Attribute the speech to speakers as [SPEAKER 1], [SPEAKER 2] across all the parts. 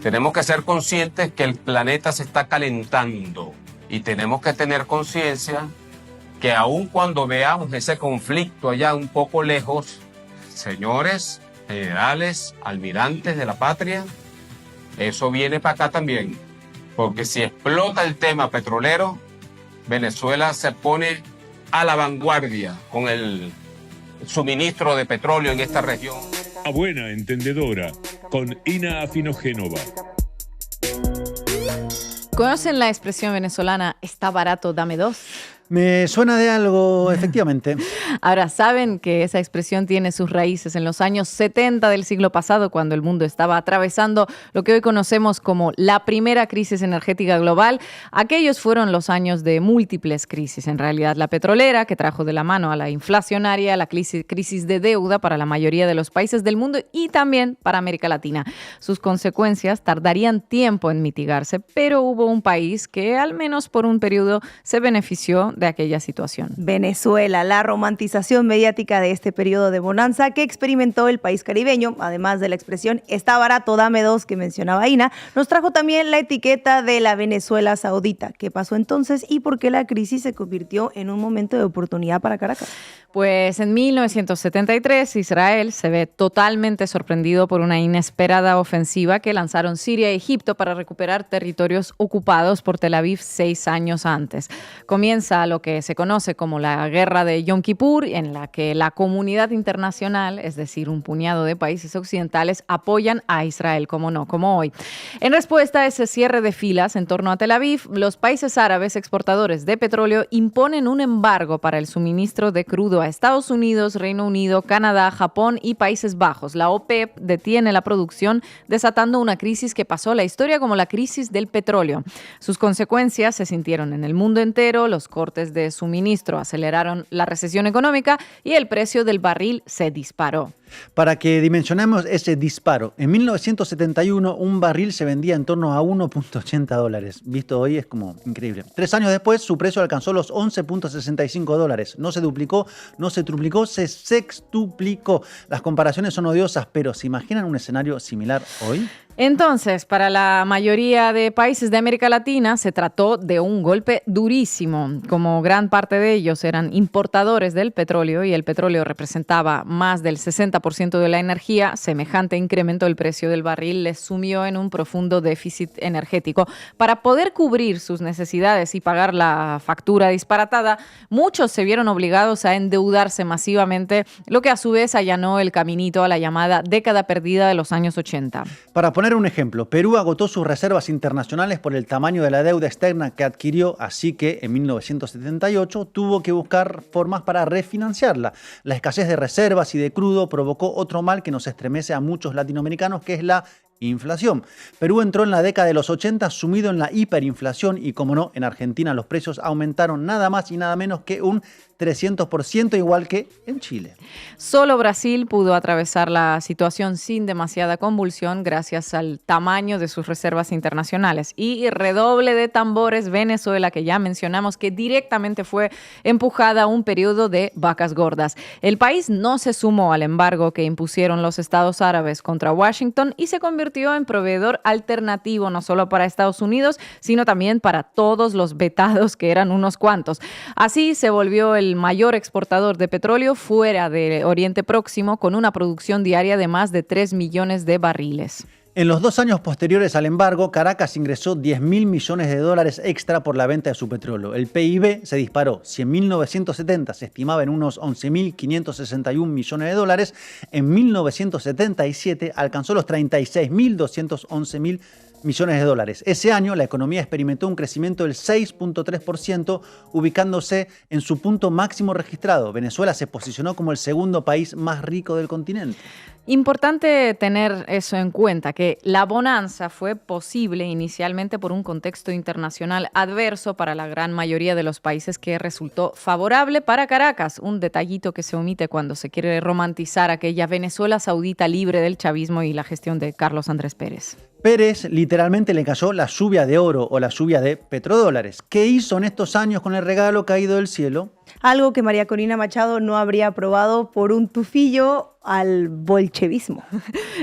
[SPEAKER 1] Tenemos que ser conscientes que el planeta se está calentando y tenemos que tener conciencia que aun cuando veamos ese conflicto allá un poco lejos, señores, generales, almirantes de la patria, eso viene para acá también. Porque si explota el tema petrolero, Venezuela se pone a la vanguardia con el suministro de petróleo en esta región.
[SPEAKER 2] A buena entendedora, con Ina Afinogénova.
[SPEAKER 3] ¿Conocen la expresión venezolana "está barato, dame dos"?
[SPEAKER 4] Me suena de algo, efectivamente.
[SPEAKER 3] Ahora, saben que esa expresión tiene sus raíces en los años 70 del siglo pasado, cuando el mundo estaba atravesando lo que hoy conocemos como la primera crisis energética global. Aquellos fueron los años de múltiples crisis. En realidad, la petrolera, que trajo de la mano a la inflacionaria, la crisis de deuda para la mayoría de los países del mundo y también para América Latina. Sus consecuencias tardarían tiempo en mitigarse, pero hubo un país que, al menos por un periodo, se benefició de aquella situación.
[SPEAKER 5] Venezuela, la romantización mediática de este periodo de bonanza que experimentó el país caribeño, además de la expresión "está barato, dame dos" que mencionaba Ina, nos trajo también la etiqueta de la Venezuela saudita. ¿Qué pasó entonces y por qué la crisis se convirtió en un momento de oportunidad para Caracas?
[SPEAKER 3] Pues en 1973 Israel se ve totalmente sorprendido por una inesperada ofensiva que lanzaron Siria y Egipto para recuperar territorios ocupados por Tel Aviv 6 años antes. Comienza lo que se conoce como la Guerra de Yom Kippur, en la que la comunidad internacional, es decir, un puñado de países occidentales, apoyan a Israel, como hoy. En respuesta a ese cierre de filas en torno a Tel Aviv, los países árabes exportadores de petróleo imponen un embargo para el suministro de crudo a Estados Unidos, Reino Unido, Canadá, Japón y Países Bajos. La OPEP detiene la producción, desatando una crisis que pasó a la historia como la crisis del petróleo. Sus consecuencias se sintieron en el mundo entero. Los cortes de suministro aceleraron la recesión económica y el precio del barril se disparó.
[SPEAKER 4] Para que dimensionemos ese disparo, en 1971 un barril se vendía en torno a $1.80. Visto hoy es como increíble. 3 años después su precio alcanzó los $11.65. No se duplicó, no se triplicó, se sextuplicó. Las comparaciones son odiosas, pero ¿se imaginan un escenario similar hoy?
[SPEAKER 3] Entonces, para la mayoría de países de América Latina se trató de un golpe durísimo. Como gran parte de ellos eran importadores del petróleo y el petróleo representaba más del 60% de la energía, semejante incremento del precio del barril les sumió en un profundo déficit energético. Para poder cubrir sus necesidades y pagar la factura disparatada, muchos se vieron obligados a endeudarse masivamente, lo que a su vez allanó el caminito a la llamada década perdida de los años 80.
[SPEAKER 4] Para poner un ejemplo, Perú agotó sus reservas internacionales por el tamaño de la deuda externa que adquirió, así que en 1978 tuvo que buscar formas para refinanciarla. La escasez de reservas y de crudo provocó otro mal que nos estremece a muchos latinoamericanos, que es la inflación. Perú entró en la década de los 80 sumido en la hiperinflación y, como no, en Argentina los precios aumentaron nada más y nada menos que un 300%, igual que en Chile.
[SPEAKER 3] Solo Brasil pudo atravesar la situación sin demasiada convulsión gracias al tamaño de sus reservas internacionales. Y redoble de tambores, Venezuela, que ya mencionamos, que directamente fue empujada a un periodo de vacas gordas. El país no se sumó al embargo que impusieron los estados árabes contra Washington y se convirtió en proveedor alternativo no solo para Estados Unidos, sino también para todos los vetados, que eran unos cuantos. Así se volvió el mayor exportador de petróleo fuera de Oriente Próximo, con una producción diaria de más de 3 millones de barriles.
[SPEAKER 4] En los 2 años posteriores al embargo, Caracas ingresó $10.000 millones extra por la venta de su petróleo. El PIB se disparó. Si en 1970 se estimaba en unos $11.561 millones, en 1977 alcanzó los $36.211 millones. Ese año la economía experimentó un crecimiento del 6.3%, ubicándose en su punto máximo registrado. Venezuela se posicionó como el segundo país más rico del continente.
[SPEAKER 3] Importante tener eso en cuenta, que la bonanza fue posible inicialmente por un contexto internacional adverso para la gran mayoría de los países, que resultó favorable para Caracas, un detallito que se omite cuando se quiere romantizar aquella Venezuela saudita libre del chavismo y la gestión de Carlos Andrés Pérez.
[SPEAKER 4] Pérez literalmente le cayó la lluvia de oro o la lluvia de petrodólares. ¿Qué hizo en estos años con el regalo caído del cielo?
[SPEAKER 5] Algo que María Corina Machado no habría aprobado por un tufillo. al bolchevismo.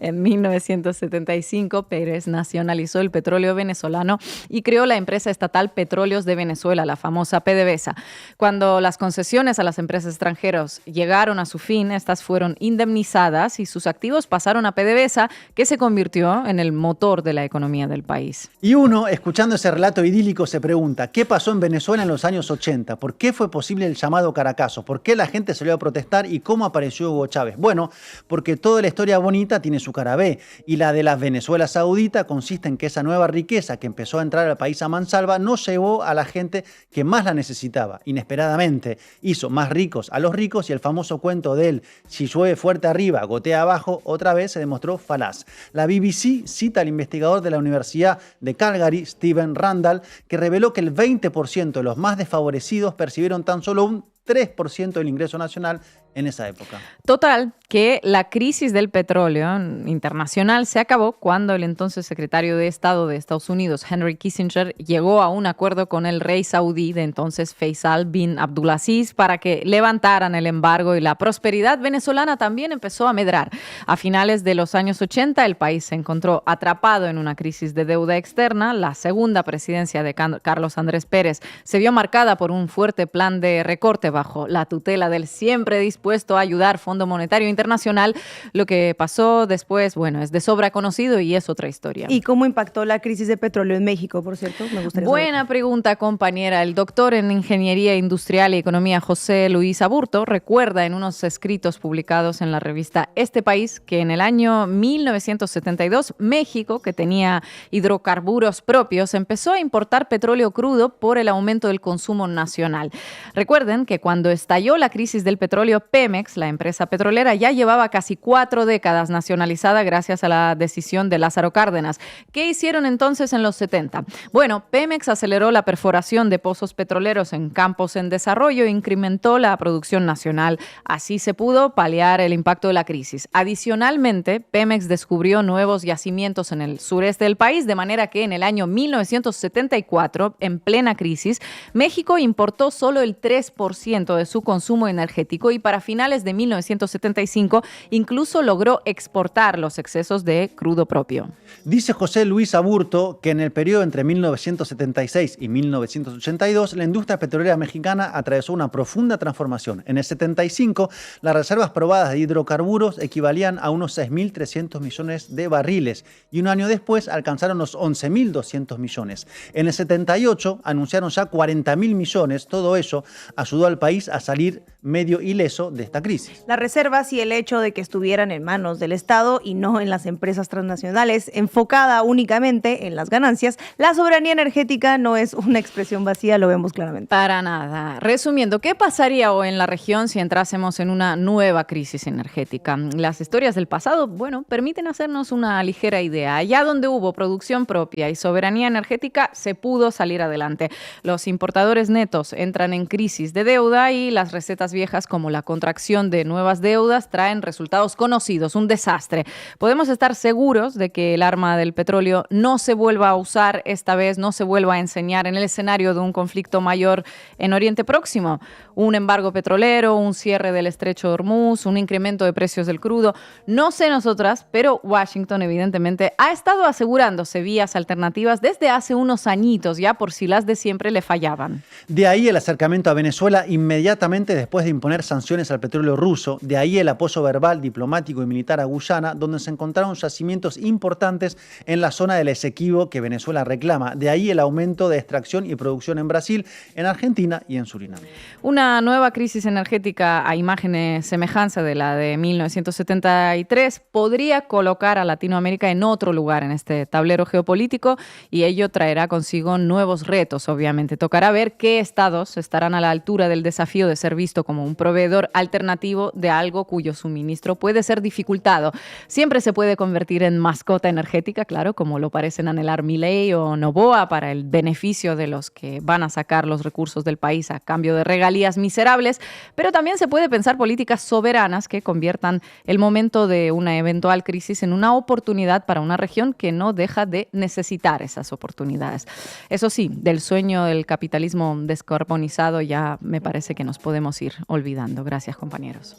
[SPEAKER 3] En 1975, Pérez nacionalizó el petróleo venezolano y creó la empresa estatal Petróleos de Venezuela, la famosa PDVSA. Cuando las concesiones a las empresas extranjeras llegaron a su fin, estas fueron indemnizadas y sus activos pasaron a PDVSA, que se convirtió en el motor de la economía del país.
[SPEAKER 4] Y uno, escuchando ese relato idílico, se pregunta, ¿qué pasó en Venezuela en los años 80? ¿Por qué fue posible el llamado Caracazo? ¿Por qué la gente salió a protestar y cómo apareció Hugo Chávez? Bueno, porque toda la historia bonita tiene su cara B, y la de la Venezuela saudita consiste en que esa nueva riqueza que empezó a entrar al país a mansalva no llevó a la gente que más la necesitaba. Inesperadamente hizo más ricos a los ricos, y el famoso cuento del si llueve fuerte arriba, gotea abajo, otra vez se demostró falaz. La BBC cita al investigador de la Universidad de Calgary, Stephen Randall, que reveló que el 20% de los más desfavorecidos percibieron tan solo un 3% del ingreso nacional en esa época.
[SPEAKER 3] Total, que la crisis del petróleo internacional se acabó cuando el entonces secretario de Estado de Estados Unidos, Henry Kissinger, llegó a un acuerdo con el rey saudí de entonces, Faisal bin Abdulaziz, para que levantaran el embargo, y la prosperidad venezolana también empezó a medrar. A finales de los años 80, el país se encontró atrapado en una crisis de deuda externa. La segunda presidencia de Carlos Andrés Pérez se vio marcada por un fuerte plan de recorte bajo la tutela del siempre dispuesto a ayudar Fondo Monetario Internacional. Lo que pasó después, bueno, es de sobra conocido y es otra historia.
[SPEAKER 5] ¿Y cómo impactó la crisis de petróleo en México, por cierto? Me gustaría
[SPEAKER 3] Buena
[SPEAKER 5] saber.
[SPEAKER 3] pregunta, compañera. El doctor en Ingeniería Industrial y Economía José Luis Aburto recuerda en unos escritos publicados en la revista Este País que en el año 1972 México, que tenía hidrocarburos propios, empezó a importar petróleo crudo por el aumento del consumo nacional. Recuerden que cuando estalló la crisis del petróleo, Pemex, la empresa petrolera, ya llevaba casi 4 décadas nacionalizada gracias a la decisión de Lázaro Cárdenas. ¿Qué hicieron entonces en los 70? Bueno, Pemex aceleró la perforación de pozos petroleros en campos en desarrollo e incrementó la producción nacional. Así se pudo paliar el impacto de la crisis. Adicionalmente, Pemex descubrió nuevos yacimientos en el sureste del país, de manera que en el año 1974, en plena crisis, México importó solo el 3% de su consumo energético, y para finales de 1975 incluso logró exportar los excesos de crudo propio.
[SPEAKER 4] Dice José Luis Aburto que en el periodo entre 1976 y 1982 la industria petrolera mexicana atravesó una profunda transformación. En el 75 las reservas probadas de hidrocarburos equivalían a unos 6.300 millones de barriles y un año después alcanzaron los 11.200 millones. En el 78 anunciaron ya 40.000 millones. Todo eso ayudó al país a salir medio ileso de esta crisis.
[SPEAKER 5] Las reservas y el hecho de que estuvieran en manos del Estado y no en las empresas transnacionales, enfocada únicamente en las ganancias, la soberanía energética no es una expresión vacía, lo vemos claramente.
[SPEAKER 3] Para nada. Resumiendo, ¿qué pasaría hoy en la región si entrásemos en una nueva crisis energética? Las historias del pasado, bueno, permiten hacernos una ligera idea. Allá donde hubo producción propia y soberanía energética, se pudo salir adelante. Los importadores netos entran en crisis de deuda y las recetas viejas, como la contracción de nuevas deudas, traen resultados conocidos, un desastre. Podemos estar seguros de que el arma del petróleo no se vuelva a usar esta vez, no se vuelva a enseñar en el escenario de un conflicto mayor en Oriente Próximo. Un embargo petrolero, un cierre del estrecho de Hormuz, un incremento de precios del crudo. No sé nosotras, pero Washington evidentemente ha estado asegurándose vías alternativas desde hace unos añitos ya, por si las de siempre le fallaban.
[SPEAKER 4] De ahí el acercamiento a Venezuela inmediatamente después de imponer sanciones al petróleo ruso. De ahí el apoyo verbal, diplomático y militar a Guyana, donde se encontraron yacimientos importantes en la zona del Esequibo que Venezuela reclama. De ahí el aumento de extracción y producción en Brasil, en Argentina y en Surinam.
[SPEAKER 3] Una nueva crisis energética a imagen semejanza de la de 1973 podría colocar a Latinoamérica en otro lugar en este tablero geopolítico, y ello traerá consigo nuevos retos, obviamente. Tocará ver qué estados estarán a la altura del desafío de ser visto como un proveedor alternativo de algo cuyo suministro puede ser dificultado. Siempre se puede convertir en mascota energética, claro, como lo parecen anhelar Milei o Noboa, para el beneficio de los que van a sacar los recursos del país a cambio de regalías miserables, pero también se puede pensar políticas soberanas que conviertan el momento de una eventual crisis en una oportunidad para una región que no deja de necesitar esas oportunidades. Eso sí, del sueño del capitalismo descarbonizado ya me parece que nos podemos ir olvidando. Gracias, compañeros.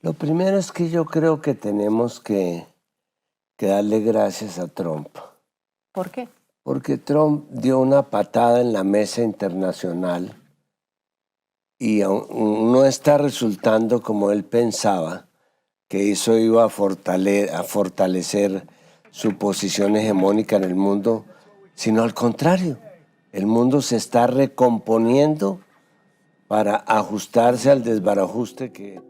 [SPEAKER 6] Lo primero es que yo creo que tenemos que darle gracias a Trump.
[SPEAKER 3] ¿Por qué?
[SPEAKER 6] Porque Trump dio una patada en la mesa internacional y no está resultando como él pensaba, que eso iba a fortalecer su posición hegemónica en el mundo, sino al contrario. El mundo se está recomponiendo para ajustarse al desbarajuste que...